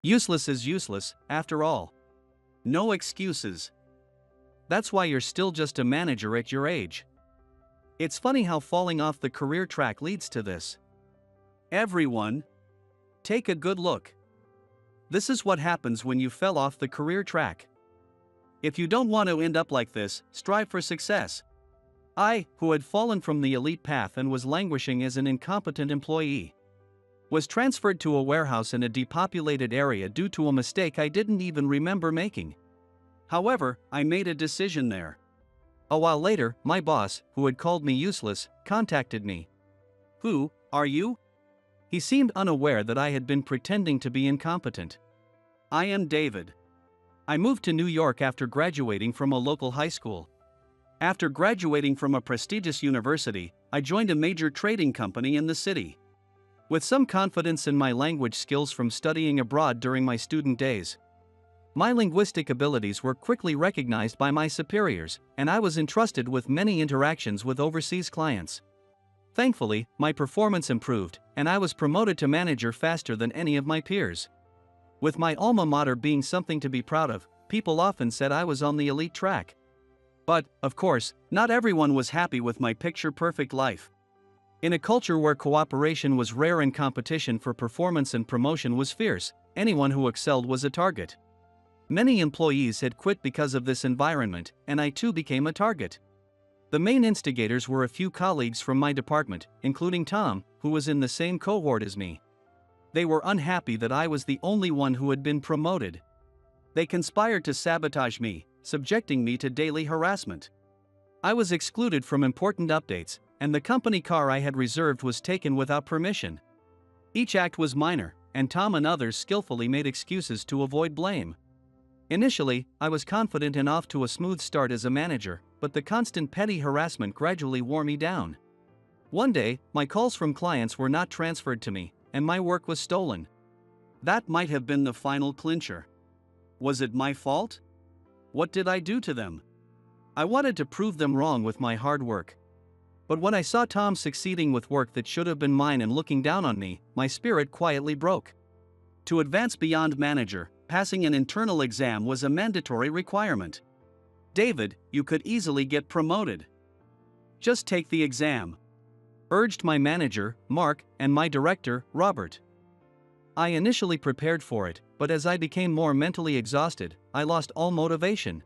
Useless is useless, after all. No excuses. That's why you're still just a manager at your age. It's funny how falling off the career track leads to this. Everyone, take a good look. This is what happens when you fell off the career track. If you don't want to end up like this, strive for success. I, who had fallen from the elite path and was languishing as an incompetent employee, was transferred to a warehouse in a depopulated area due to a mistake I didn't even remember making. However, I made a decision there. A while later, my boss, who had called me useless, contacted me. "Who are you?" He seemed unaware that I had been pretending to be incompetent. "I am David. I moved to New York after graduating from a local high school. After graduating from a prestigious university, I joined a major trading company in the city. With some confidence in my language skills from studying abroad during my student days, my linguistic abilities were quickly recognized by my superiors, and I was entrusted with many interactions with overseas clients. Thankfully, my performance improved, and I was promoted to manager faster than any of my peers. With my alma mater being something to be proud of, people often said I was on the elite track. But, of course, not everyone was happy with my picture-perfect life. In a culture where cooperation was rare and competition for performance and promotion was fierce, anyone who excelled was a target. Many employees had quit because of this environment, and I too became a target. The main instigators were a few colleagues from my department, including Tom, who was in the same cohort as me. They were unhappy that I was the only one who had been promoted. They conspired to sabotage me, subjecting me to daily harassment. I was excluded from important updates, and the company car I had reserved was taken without permission. Each act was minor, and Tom and others skillfully made excuses to avoid blame. Initially, I was confident and off to a smooth start as a manager, but the constant petty harassment gradually wore me down. One day, my calls from clients were not transferred to me, and my work was stolen. That might have been the final clincher. Was it my fault? What did I do to them? I wanted to prove them wrong with my hard work. But when I saw Tom succeeding with work that should have been mine and looking down on me, my spirit quietly broke. To advance beyond manager, passing an internal exam was a mandatory requirement. "David, you could easily get promoted. Just take the exam," urged my manager, Mark, and my director, Robert. I initially prepared for it, but as I became more mentally exhausted, I lost all motivation.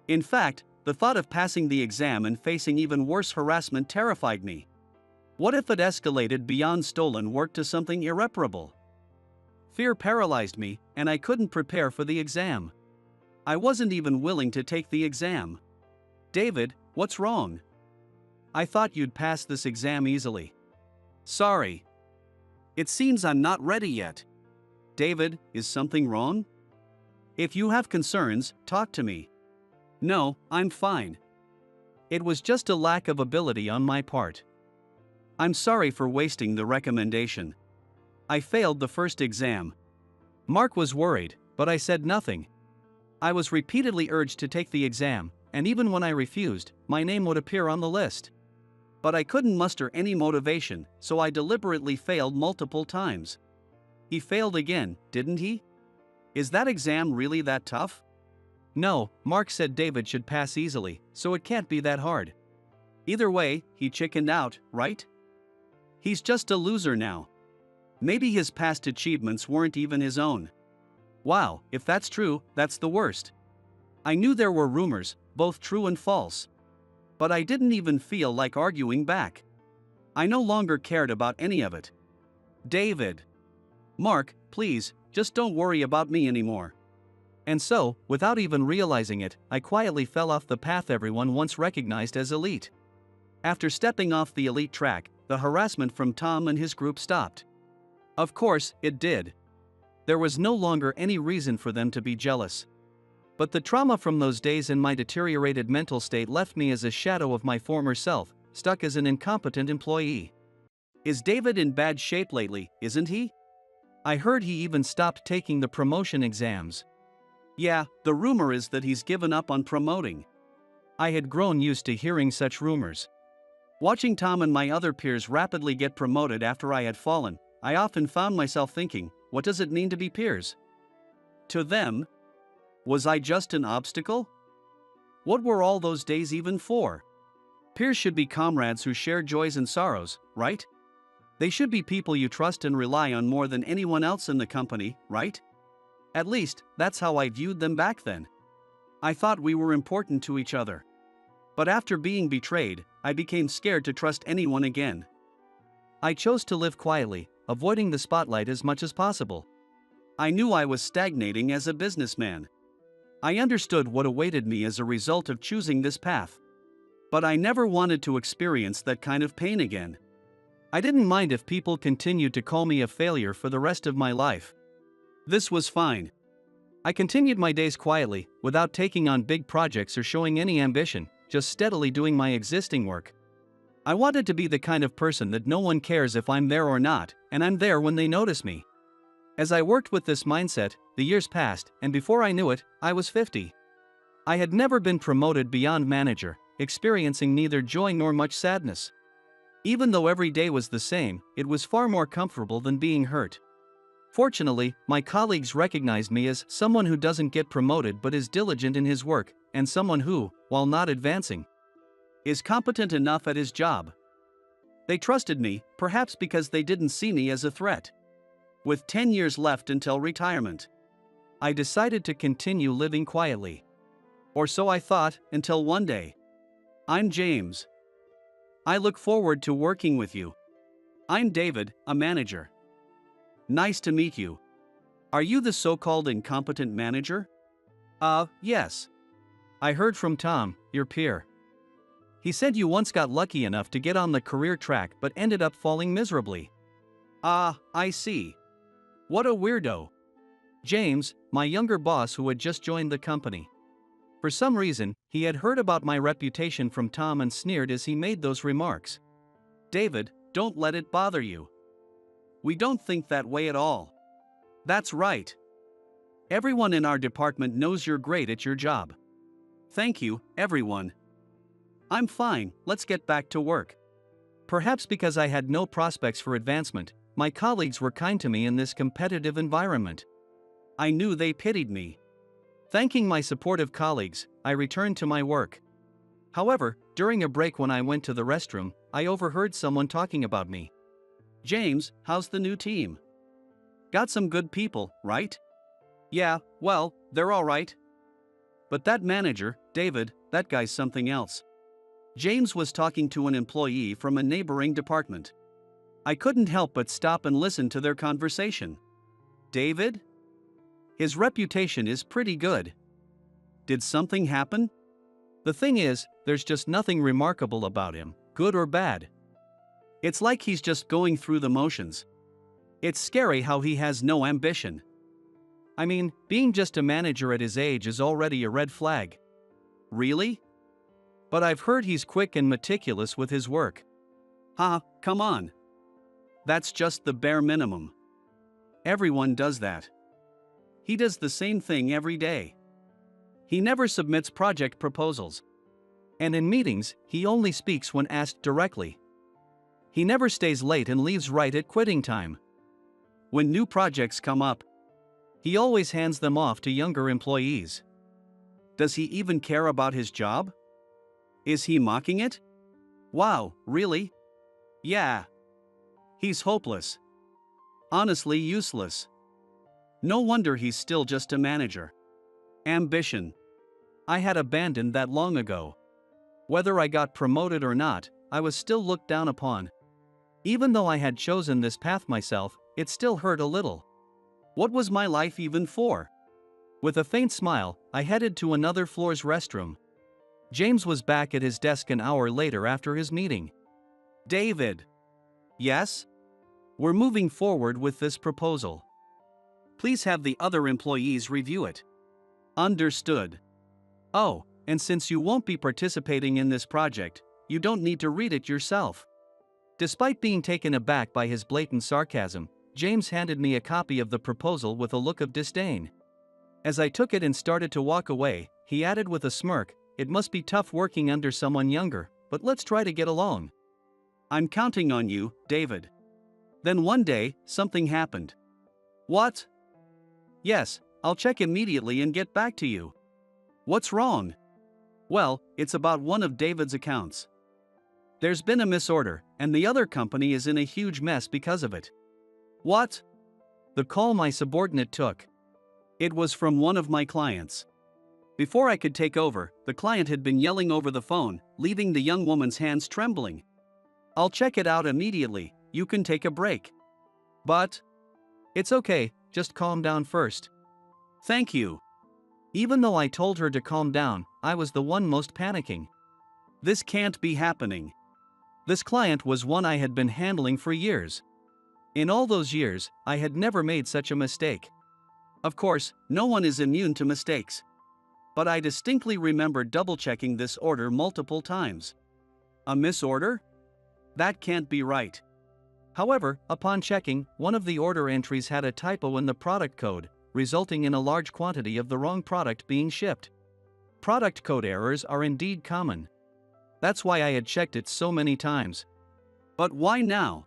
In fact, the thought of passing the exam and facing even worse harassment terrified me. What if it escalated beyond stolen work to something irreparable? Fear paralyzed me, and I couldn't prepare for the exam. I wasn't even willing to take the exam. "David, what's wrong? I thought you'd pass this exam easily." "Sorry. It seems I'm not ready yet." "David, is something wrong? If you have concerns, talk to me." "No, I'm fine. It was just a lack of ability on my part. I'm sorry for wasting the recommendation. I failed the first exam." Mark was worried, but I said nothing. I was repeatedly urged to take the exam, and even when I refused, my name would appear on the list. But I couldn't muster any motivation, so I deliberately failed multiple times. "He failed again, didn't he? Is that exam really that tough?" "No, Mark said David should pass easily, so it can't be that hard." "Either way, he chickened out, right? He's just a loser now. Maybe his past achievements weren't even his own." Wow, if that's true, that's the worst. I knew there were rumors, both true and false. But I didn't even feel like arguing back. I no longer cared about any of it. "David. Mark, please, just don't worry about me anymore." And so, without even realizing it, I quietly fell off the path everyone once recognized as elite. After stepping off the elite track, the harassment from Tom and his group stopped. Of course, it did. There was no longer any reason for them to be jealous. But the trauma from those days and my deteriorated mental state left me as a shadow of my former self, stuck as an incompetent employee. Is David in bad shape lately, isn't he? I heard he even stopped taking the promotion exams. Yeah, the rumor is that he's given up on promoting. I had grown used to hearing such rumors. Watching Tom and my other peers rapidly get promoted after I had fallen, I often found myself thinking, what does it mean to be peers? To them, was I just an obstacle? What were all those days even for? Peers should be comrades who share joys and sorrows, right? They should be people you trust and rely on more than anyone else in the company, right? At least, that's how I viewed them back then. I thought we were important to each other. But after being betrayed, I became scared to trust anyone again. I chose to live quietly, avoiding the spotlight as much as possible. I knew I was stagnating as a businessman. I understood what awaited me as a result of choosing this path. But I never wanted to experience that kind of pain again. I didn't mind if people continued to call me a failure for the rest of my life. This was fine. I continued my days quietly, without taking on big projects or showing any ambition, just steadily doing my existing work. I wanted to be the kind of person that no one cares if I'm there or not, and I'm there when they notice me. As I worked with this mindset, the years passed, and before I knew it, I was 50. I had never been promoted beyond manager, experiencing neither joy nor much sadness. Even though every day was the same, it was far more comfortable than being hurt. Fortunately, my colleagues recognized me as someone who doesn't get promoted but is diligent in his work, and someone who, while not advancing, is competent enough at his job. They trusted me, perhaps because they didn't see me as a threat. With 10 years left until retirement, I decided to continue living quietly. Or so I thought, until one day. I'm James. I look forward to working with you. I'm David, a manager. Nice to meet you. Are you the so-called incompetent manager? Yes. I heard from Tom, your peer. He said you once got lucky enough to get on the career track but ended up falling miserably. I see. What a weirdo. James, my younger boss who had just joined the company. For some reason, he had heard about my reputation from Tom and sneered as he made those remarks. David, don't let it bother you. We don't think that way at all. That's right. Everyone in our department knows you're great at your job. Thank you, everyone. I'm fine, let's get back to work. Perhaps because I had no prospects for advancement, my colleagues were kind to me in this competitive environment. I knew they pitied me. Thanking my supportive colleagues, I returned to my work. However, during a break when I went to the restroom, I overheard someone talking about me. James, how's the new team? Got some good people, right? Yeah, well, they're all right. But that manager, David, that guy's something else. James was talking to an employee from a neighboring department. I couldn't help but stop and listen to their conversation. David? His reputation is pretty good. Did something happen? The thing is, there's just nothing remarkable about him, good or bad. It's like he's just going through the motions. It's scary how he has no ambition. I mean, being just a manager at his age is already a red flag. Really? But I've heard he's quick and meticulous with his work. Come on. That's just the bare minimum. Everyone does that. He does the same thing every day. He never submits project proposals. And in meetings, he only speaks when asked directly. He never stays late and leaves right at quitting time. When new projects come up, he always hands them off to younger employees. Does he even care about his job? Is he mocking it? Wow, really? Yeah. He's hopeless. Honestly useless. No wonder he's still just a manager. Ambition. I had abandoned that long ago. Whether I got promoted or not, I was still looked down upon. Even though I had chosen this path myself, it still hurt a little. What was my life even for? With a faint smile, I headed to another floor's restroom. James was back at his desk an hour later after his meeting. David. Yes? We're moving forward with this proposal. Please have the other employees review it. Understood. Oh, and since you won't be participating in this project, you don't need to read it yourself. Despite being taken aback by his blatant sarcasm, James handed me a copy of the proposal with a look of disdain. As I took it and started to walk away, he added with a smirk, "It must be tough working under someone younger, but let's try to get along." I'm counting on you, David. Then one day, something happened. What? Yes, I'll check immediately and get back to you. What's wrong? Well, it's about one of David's accounts. There's been a misorder, and the other company is in a huge mess because of it. What? The call my subordinate took. It was from one of my clients. Before I could take over, the client had been yelling over the phone, leaving the young woman's hands trembling. I'll check it out immediately, you can take a break. But? It's okay, just calm down first. Thank you. Even though I told her to calm down, I was the one most panicking. This can't be happening. This client was one I had been handling for years. In all those years, I had never made such a mistake. Of course, no one is immune to mistakes. But I distinctly remember double-checking this order multiple times. A misorder? That can't be right. However, upon checking, one of the order entries had a typo in the product code, resulting in a large quantity of the wrong product being shipped. Product code errors are indeed common. That's why I had checked it so many times. But why now?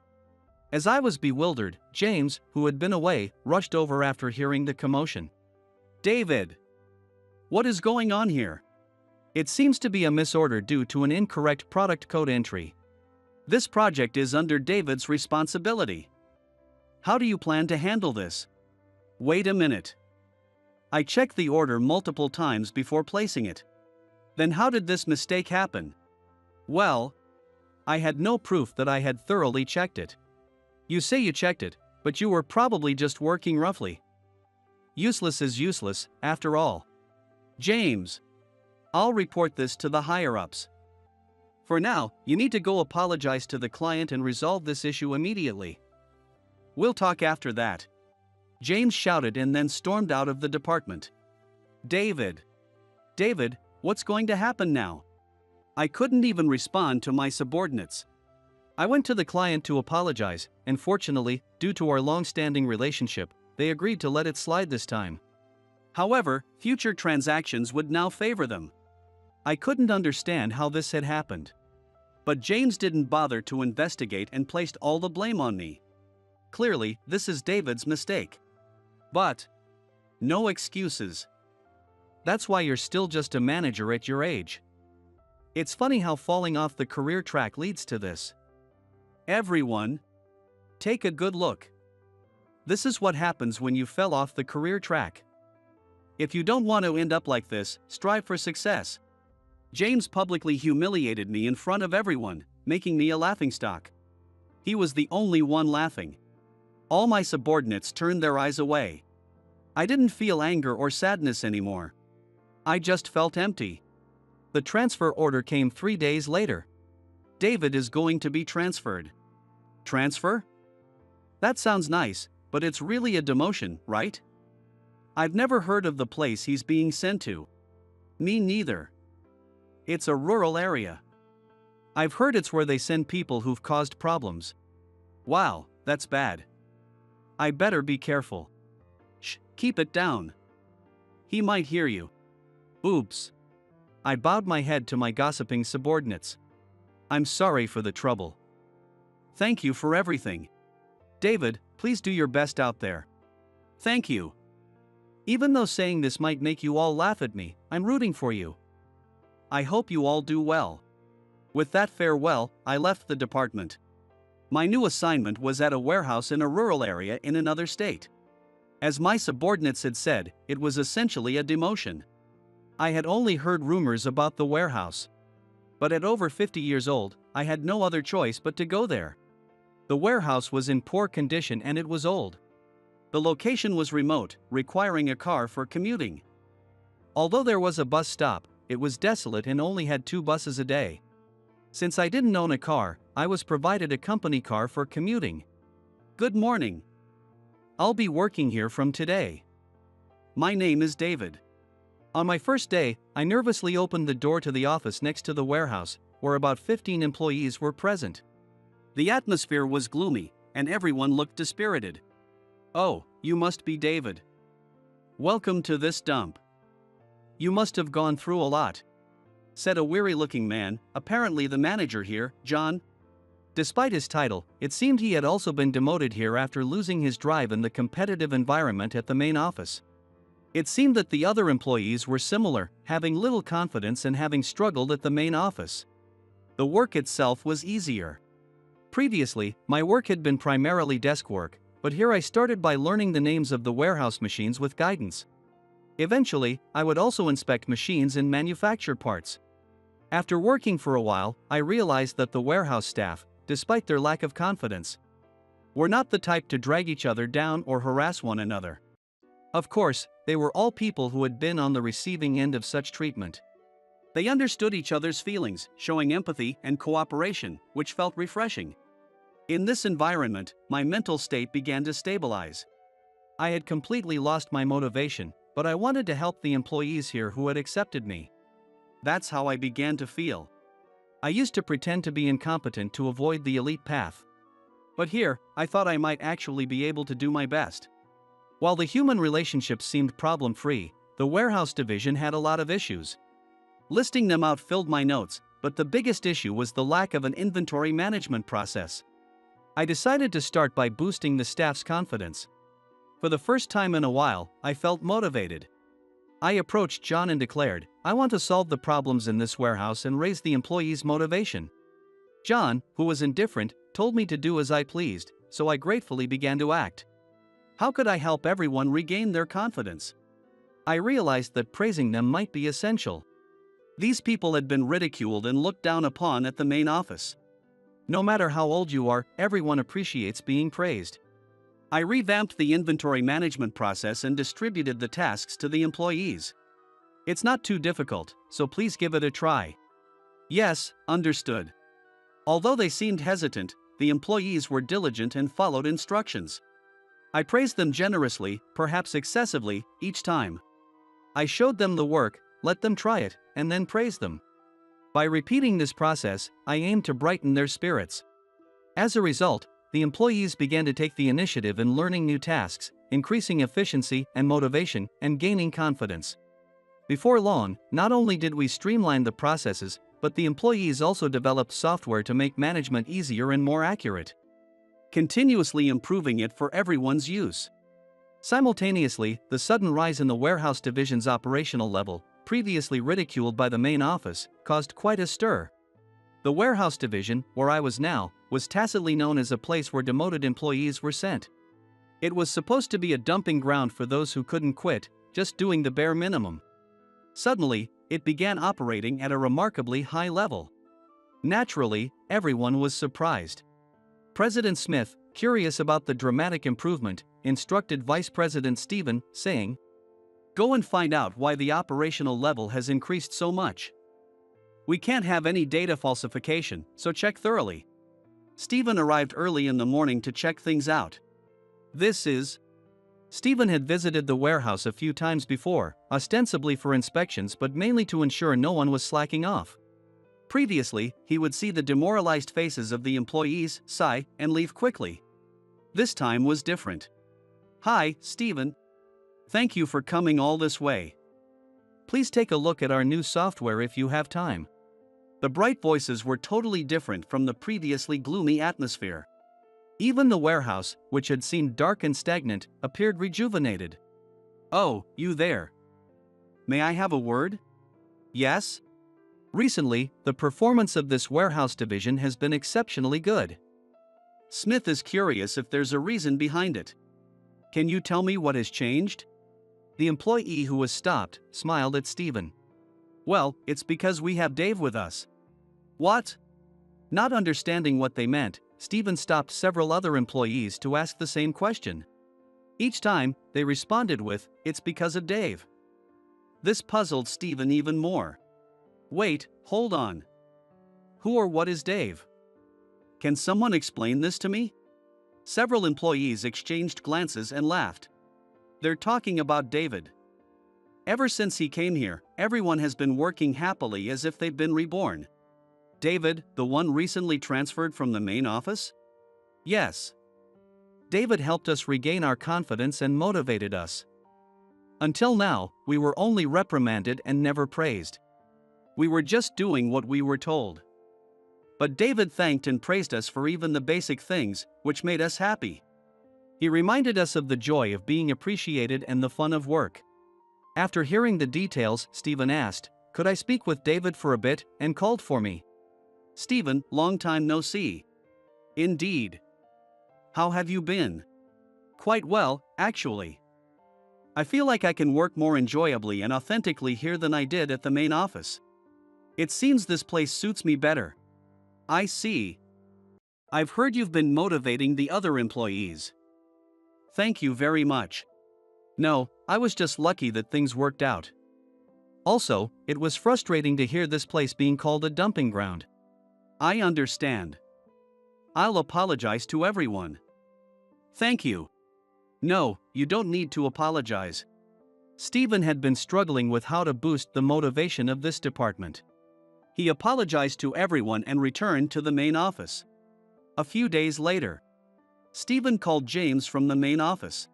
As I was bewildered, James, who had been away, rushed over after hearing the commotion. David! What is going on here? It seems to be a misorder due to an incorrect product code entry. This project is under David's responsibility. How do you plan to handle this? Wait a minute. I checked the order multiple times before placing it. Then how did this mistake happen? Well, I had no proof that I had thoroughly checked it. You say you checked it, but you were probably just working roughly. Useless is useless, after all. James, I'll report this to the higher-ups. For now, you need to go apologize to the client and resolve this issue immediately. We'll talk after that. James shouted and then stormed out of the department. David, what's going to happen now? I couldn't even respond to my subordinates. I went to the client to apologize, and fortunately, due to our long-standing relationship, they agreed to let it slide this time. However, future transactions would now favor them. I couldn't understand how this had happened. But James didn't bother to investigate and placed all the blame on me. Clearly, this is David's mistake. But no excuses. That's why you're still just a manager at your age. It's funny how falling off the career track leads to this. Everyone, take a good look. This is what happens when you fell off the career track. If you don't want to end up like this, strive for success. James publicly humiliated me in front of everyone, making me a laughingstock. He was the only one laughing. All my subordinates turned their eyes away. I didn't feel anger or sadness anymore. I just felt empty. The transfer order came 3 days later. David is going to be transferred. Transfer? That sounds nice, but it's really a demotion, right? I've never heard of the place he's being sent to. Me neither. It's a rural area. I've heard it's where they send people who've caused problems. Wow, that's bad. I better be careful. Shh, keep it down. He might hear you. Oops. I bowed my head to my gossiping subordinates. I'm sorry for the trouble. Thank you for everything. David, please do your best out there. Thank you. Even though saying this might make you all laugh at me, I'm rooting for you. I hope you all do well. With that farewell, I left the department. My new assignment was at a warehouse in a rural area in another state. As my subordinates had said, it was essentially a demotion. I had only heard rumors about the warehouse. But at over 50 years old, I had no other choice but to go there. The warehouse was in poor condition and it was old. The location was remote, requiring a car for commuting. Although there was a bus stop, it was desolate and only had 2 buses a day. Since I didn't own a car, I was provided a company car for commuting. Good morning. I'll be working here from today. My name is David. On my first day, I nervously opened the door to the office next to the warehouse, where about 15 employees were present. The atmosphere was gloomy, and everyone looked dispirited. Oh, you must be David. Welcome to this dump. You must have gone through a lot, said a weary-looking man, apparently the manager here, John. Despite his title, it seemed he had also been demoted here after losing his drive in the competitive environment at the main office. It seemed that the other employees were similar, having little confidence and having struggled at the main office. The work itself was easier. Previously, my work had been primarily desk work, but here I started by learning the names of the warehouse machines with guidance. Eventually, I would also inspect machines and manufacture parts. After working for a while, I realized that the warehouse staff, despite their lack of confidence, were not the type to drag each other down or harass one another. Of course, they were all people who had been on the receiving end of such treatment. They understood each other's feelings, showing empathy and cooperation, which felt refreshing. In this environment, my mental state began to stabilize. I had completely lost my motivation, but I wanted to help the employees here who had accepted me. That's how I began to feel. I used to pretend to be incompetent to avoid the elite path. But here, I thought I might actually be able to do my best. While the human relationships seemed problem-free, the warehouse division had a lot of issues. Listing them out filled my notes, but the biggest issue was the lack of an inventory management process. I decided to start by boosting the staff's confidence. For the first time in a while, I felt motivated. I approached John and declared, "I want to solve the problems in this warehouse and raise the employees' motivation." John, who was indifferent, told me to do as I pleased, so I gratefully began to act. How could I help everyone regain their confidence? I realized that praising them might be essential. These people had been ridiculed and looked down upon at the main office. No matter how old you are, everyone appreciates being praised. I revamped the inventory management process and distributed the tasks to the employees. It's not too difficult, so please give it a try. Yes, understood. Although they seemed hesitant, the employees were diligent and followed instructions. I praised them generously, perhaps excessively, each time. I showed them the work, let them try it, and then praised them. By repeating this process, I aimed to brighten their spirits. As a result, the employees began to take the initiative in learning new tasks, increasing efficiency and motivation, and gaining confidence. Before long, not only did we streamline the processes, but the employees also developed software to make management easier and more accurate, continuously improving it for everyone's use. Simultaneously, the sudden rise in the warehouse division's operational level, previously ridiculed by the main office, caused quite a stir. The warehouse division, where I was now, was tacitly known as a place where demoted employees were sent. It was supposed to be a dumping ground for those who couldn't quit, just doing the bare minimum. Suddenly, it began operating at a remarkably high level. Naturally, everyone was surprised. President Smith, curious about the dramatic improvement, instructed Vice President Stephen, saying, "Go and find out why the operational level has increased so much. We can't have any data falsification, so check thoroughly." Stephen arrived early in the morning to check things out. Stephen had visited the warehouse a few times before, ostensibly for inspections but mainly to ensure no one was slacking off. Previously, he would see the demoralized faces of the employees, sigh, and leave quickly. This time was different. "Hi, Stephen. Thank you for coming all this way. Please take a look at our new software if you have time." The bright voices were totally different from the previously gloomy atmosphere. Even the warehouse, which had seemed dark and stagnant, appeared rejuvenated. "Oh, you there. May I have a word?" "Yes?" "Recently, the performance of this warehouse division has been exceptionally good. Smith is curious if there's a reason behind it. Can you tell me what has changed?" The employee who was stopped smiled at Stephen. "Well, it's because we have Dave with us." "What?" Not understanding what they meant, Stephen stopped several other employees to ask the same question. Each time, they responded with, "It's because of Dave." This puzzled Stephen even more. "Wait, hold on. Who or what is Dave? Can someone explain this to me?" Several employees exchanged glances and laughed. "They're talking about David. Ever since he came here, everyone has been working happily as if they've been reborn." "David, the one recently transferred from the main office?" "Yes. David helped us regain our confidence and motivated us. Until now, we were only reprimanded and never praised. We were just doing what we were told. But David thanked and praised us for even the basic things, which made us happy. He reminded us of the joy of being appreciated and the fun of work. After hearing the details, Stephen asked, "Could I speak with David for a bit?" and called for me. "Stephen, long time no see." "Indeed. How have you been?" "Quite well, actually. I feel like I can work more enjoyably and authentically here than I did at the main office. It seems this place suits me better." "I see. I've heard you've been motivating the other employees." "Thank you very much." "No, I was just lucky that things worked out. Also, it was frustrating to hear this place being called a dumping ground." "I understand. I'll apologize to everyone." "Thank you." "No, you don't need to apologize." Stephen had been struggling with how to boost the motivation of this department. He apologized to everyone and returned to the main office. A few days later, Stephen called James from the main office.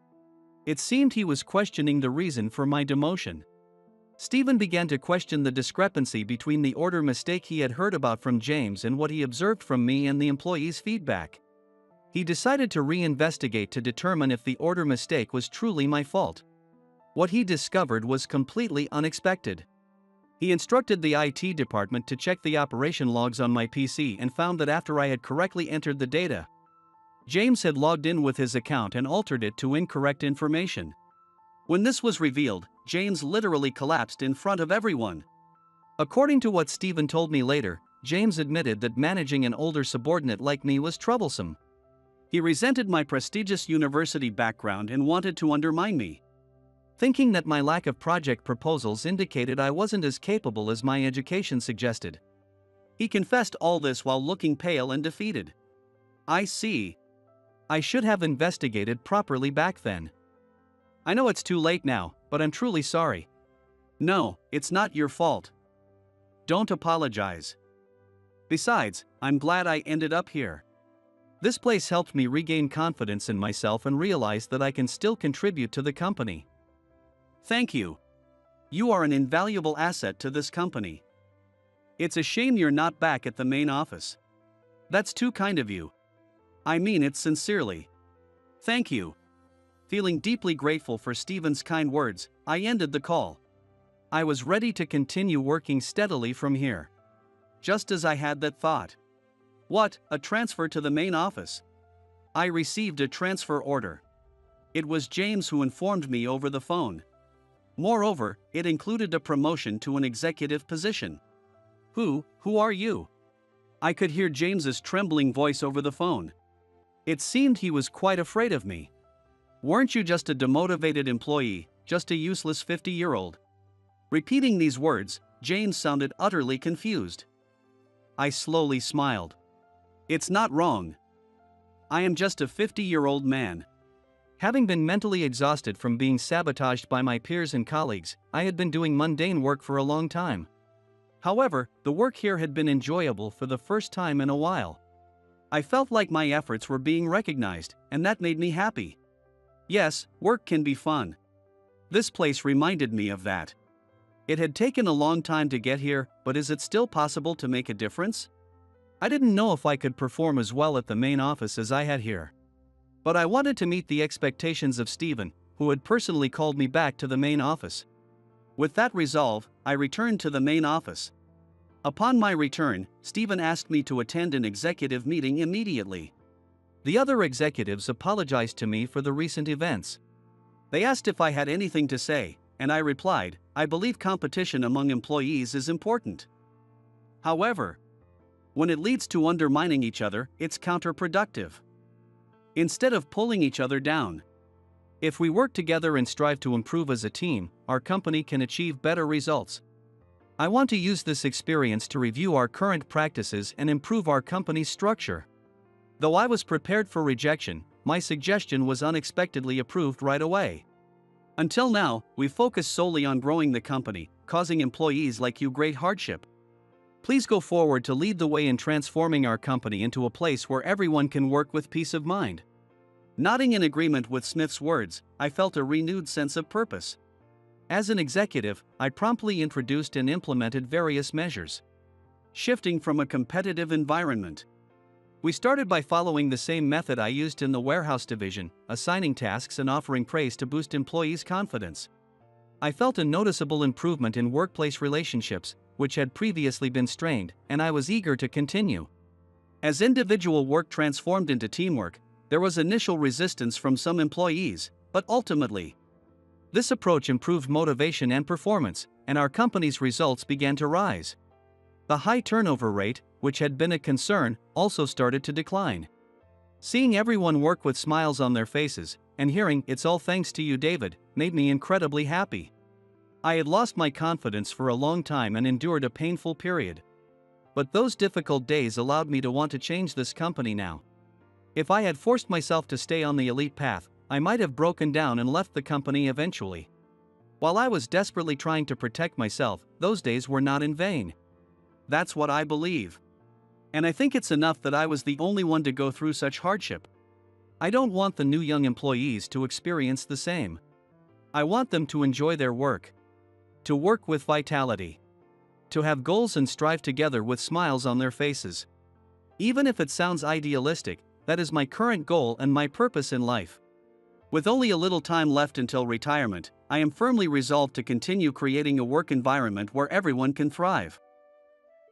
It seemed he was questioning the reason for my demotion. Stephen began to question the discrepancy between the order mistake he had heard about from James and what he observed from me and the employees' feedback. He decided to reinvestigate to determine if the order mistake was truly my fault. What he discovered was completely unexpected. He instructed the IT department to check the operation logs on my PC and found that after I had correctly entered the data, James had logged in with his account and altered it to incorrect information. When this was revealed, James literally collapsed in front of everyone. According to what Stephen told me later, James admitted that managing an older subordinate like me was troublesome. He resented my prestigious university background and wanted to undermine me, thinking that my lack of project proposals indicated I wasn't as capable as my education suggested. He confessed all this while looking pale and defeated. "I see. I should have investigated properly back then. I know it's too late now, but I'm truly sorry." "No, it's not your fault. Don't apologize. Besides, I'm glad I ended up here. This place helped me regain confidence in myself and realize that I can still contribute to the company." "Thank you. You are an invaluable asset to this company. It's a shame you're not back at the main office." "That's too kind of you. I mean it sincerely." "Thank you." Feeling deeply grateful for Stephen's kind words, I ended the call. I was ready to continue working steadily from here. Just as I had that thought. What, a transfer to the main office? I received a transfer order. It was James who informed me over the phone. Moreover, it included a promotion to an executive position. Who are you?" I could hear James's trembling voice over the phone. It seemed he was quite afraid of me. "Weren't you just a demotivated employee, just a useless 50-year-old? Repeating these words, James sounded utterly confused. I slowly smiled. "It's not wrong. I am just a 50-year-old man." Having been mentally exhausted from being sabotaged by my peers and colleagues, I had been doing mundane work for a long time. However, the work here had been enjoyable for the first time in a while. I felt like my efforts were being recognized, and that made me happy. Yes, work can be fun. This place reminded me of that. It had taken a long time to get here, but is it still possible to make a difference? I didn't know if I could perform as well at the main office as I had here. But I wanted to meet the expectations of Stephen, who had personally called me back to the main office. With that resolve, I returned to the main office. Upon my return, Stephen asked me to attend an executive meeting immediately. The other executives apologized to me for the recent events. They asked if I had anything to say, and I replied, "I believe competition among employees is important. However, when it leads to undermining each other, it's counterproductive. Instead of pulling each other down. If we work together and strive to improve as a team, our company can achieve better results. I want to use this experience to review our current practices and improve our company's structure." Though I was prepared for rejection, my suggestion was unexpectedly approved right away. Until now, we've focused solely on growing the company, causing employees like you great hardship. Please go forward to lead the way in transforming our company into a place where everyone can work with peace of mind. Nodding in agreement with Smith's words, I felt a renewed sense of purpose. As an executive, I promptly introduced and implemented various measures. Shifting from a competitive environment. We started by following the same method I used in the warehouse division, assigning tasks and offering praise to boost employees' confidence. I felt a noticeable improvement in workplace relationships, which had previously been strained, and I was eager to continue. As individual work transformed into teamwork, there was initial resistance from some employees, but ultimately, this approach improved motivation and performance, and our company's results began to rise. The high turnover rate, which had been a concern, also started to decline. Seeing everyone work with smiles on their faces, and hearing "It's all thanks to you, David," made me incredibly happy. I had lost my confidence for a long time and endured a painful period. But those difficult days allowed me to want to change this company now. If I had forced myself to stay on the elite path, I might have broken down and left the company eventually. While I was desperately trying to protect myself, those days were not in vain. That's what I believe. And I think it's enough that I was the only one to go through such hardship. I don't want the new young employees to experience the same. I want them to enjoy their work, to work with vitality, to have goals and strive together with smiles on their faces. Even if it sounds idealistic, that is my current goal and my purpose in life. With only a little time left until retirement, I am firmly resolved to continue creating a work environment where everyone can thrive.